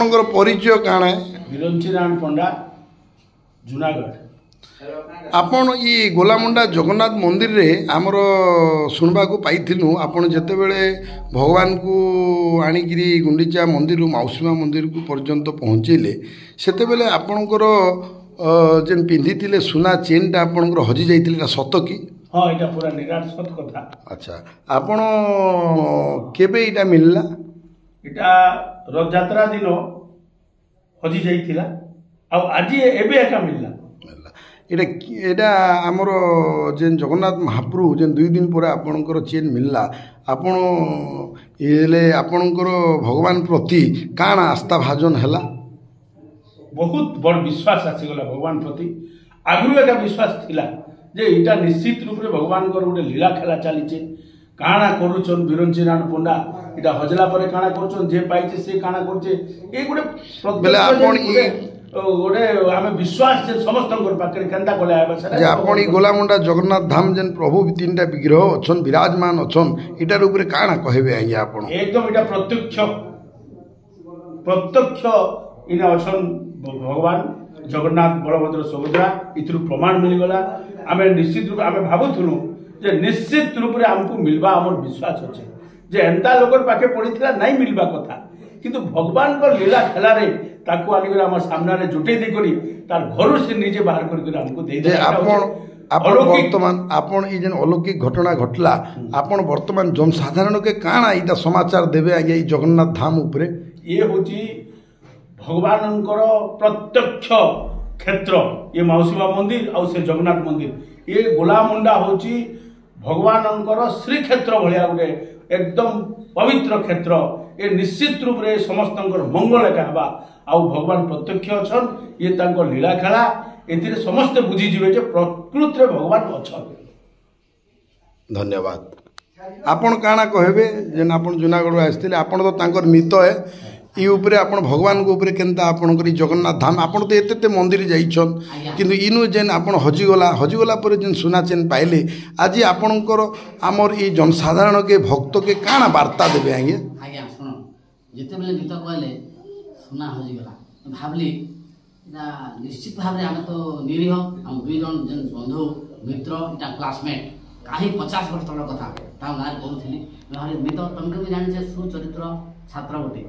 आपणकर परिचय काण है? बिरंचीराम पंडा जूनागढ़। आपण ई गोलामुंडा जगन्नाथ मंदिर रे आमर सुनबा को पाइथिलु आपण जेतेबेले भगवान को आनिकिरी गुंडीचा मंदिर मौसीमा मंदिर को पर्यंत पहुँचेले सेतेबेले आपणकर जेन पिंधिथिले सुना चेनटा आपणकर हजि जाइथिले सत कि? हाँ इटा पूरा निराट सत कथा। अच्छा आपण केबे इटा मिलला? इटा रथ यात्रा दिन हजि जाइथिला आ आज एबे एका मिलला। एटा आमर जेन जगन्नाथ महाप्रभु जेन 2 दिन पर आपणकर चेन मिलला आपण इले आपणकर भगवान प्रति काण आस्था भाजन हैला? बहुत बड़ विश्वास आसीगला भगवान प्रति। आगु एका विश्वास थिला जे इटा निश्चित रूप से भगवान गोटे लीला खेला चलीचे काणा करुचन बिरंचीराम पंडा इटा हजला पर काणा करुचन जे पाइचे से काणा करचे ए गोटे गोटे आम विश्वास जे समस्त पाखे केन्ता कले आबे आपण गोलामुंडा जगन्नाथ धाम जेन प्रभु 3टा विग्रह अछन विराजमान अछन इटार ऊपर काणा कहबे आइया आपण? एकदम इटा प्रत्यक्ष इने अछन भगवान जगन्नाथ बलभद्र सुभद्रा इथु प्रमाण मिलगला। आम निश्चित रूप आम भावुलु जे निश्चित रूप से आमको मिलवा आम विश्वास अच्छे जे एंता लोक पाखे पड़ा नहीं मिलवा कथा किंतु भगवान को लीला खेला रे ताकू आनिक आम सामने जुटे देकरी तार घर से निजे बाहर करके हमको दे दे। आपण वर्तमान आपण ई जेन अलौकिक घटना घटला आपण वर्तमान जनसाधारण के काना इटा समाचार देबे आगे ई जगन्नाथ धाम उपरे? ये होची भगवानंकर प्रत्यक्ष क्षेत्र ये मौसीमा मंदिर और से जगन्नाथ मंदिर ये गोलामुंडा होची भगवानंकर श्री क्षेत्र भलिया गोटे एकदम पवित्र क्षेत्र। ये निश्चित रूप से समस्त मंगल एका हवा आउ भगवान प्रत्यक्ष अछन ये तांको लीला खेला एथिरे समस्त बुझीजिवे जे प्रकृति भगवान अछन। धन्यवाद। आपण काना कहबे जेन आपण जूनागढ़ आस्थिले आपण तो तांकर मित है ई उपरे आपण भगवान को उपरे केनता आपणकर जगन्नाथ धाम आपण तो एते मंदिर जाइछन किंतु इनु जेन आपण हजिगला पर जेन सुना चेन पाइले आज आपणकर आमर ई जनसाधारण के भक्त के काना वार्ता देबे आगे? आज्ञा सुनो जेते बेले गीत कहले सुना हजिगला भाबली ना निश्चित भाव रे आमे तो निरीह हम 2 जन जेन बंधु मित्र इटा क्लासमेट काही 50 वर्ष तळ कथा ता गार करूथिली मित तुमके भी जानि जे सुचरित्र छात्र बटे।